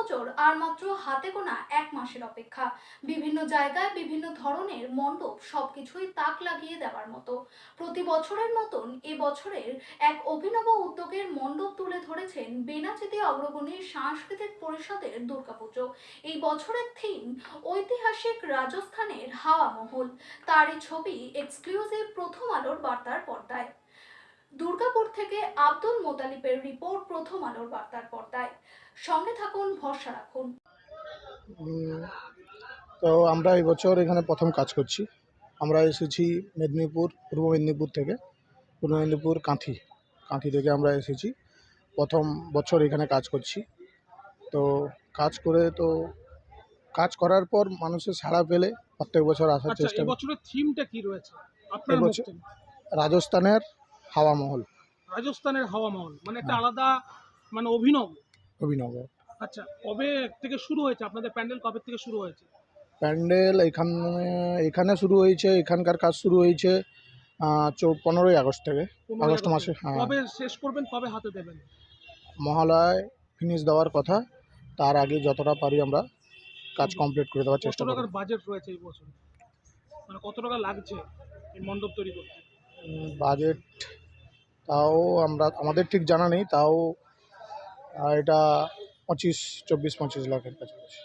দুর্গাপুজোর আর মাত্র হাতে গোনা 1 মাসের অপেক্ষা। বিভিন্ন জায়গায় বিভিন্ন ধরনের মণ্ডপ, সবকিছুই তাক লাগিয়ে দেওয়ার মতো। প্রতি বছরের মতন এবছরের এক অভিনব উদ্যোগের মণ্ডপ তুলে ধরেছেন বেনাচিতি অগ্রগণী সাংস্কৃতিক পরিষদের দুর্গাপুজো। এই বছরের থিম ঐতিহাসিক রাজস্থানের হাওয়া মহল। তারই ছবি এক্সক্লুসিভ প্রথম আলোর বার্তার পর্দায়। দুর্গাপুর থেকে আব্দুল মোতালিবের রিপোর্ট, প্রথম আলোর বার্তার পর্দায়। সঙ্গে থাকুন, ভরসা রাখুন। তো আমরা এই বছর এখানে প্রথম কাজ করছি। আমরা এসেছি মেদিনীপুর, পূর্ব মেদিনীপুর থেকে। পূর্ব মেদিনীপুর কাঁথি থেকে আমরা এসেছি। প্রথম বছর এখানে কাজ করছি। তো কাজ করার পর মানুষের সাড়া পেলে প্রত্যেক বছর আসার চেষ্টা করি। এবছরের থিমটা কি রয়েছে আপনার মুখ এবছর থেকে? রাজস্থানের হাওয়া মহল। রাজস্থানের হাওয়া মহল মানে একটা আলাদা, মানে অভিনব। অভিনব আচ্ছা, কবে থেকে শুরু হয়েছে আপনাদের প্যান্ডেল? কবে থেকে শুরু হয়েছে প্যান্ডেল? এখানে শুরু হয়েছে, এখানকার কাজ শুরু হয়েছে 15ই আগস্ট থেকে। 15 আগস্ট আগস্ট মাসে, থেকে। হ্যাঁ। কবে শেষ করবেন, কবে হাতে দেবেন? মহালয় ফিনিশ দেওয়ার কথা, তার আগে যতটা পারি আমরা কাজ কমপ্লিট করে দেওয়ার কত চেষ্টা করব। টাকার বাজেট রয়েছে এই বছর? মানে কত টাকা লাগছে এই মণ্ডপ তৈরি করতে? বাজেট তাও আমাদের ঠিক জানা নেই, তাও এটা 25-25 লাখের কাছাকাছি।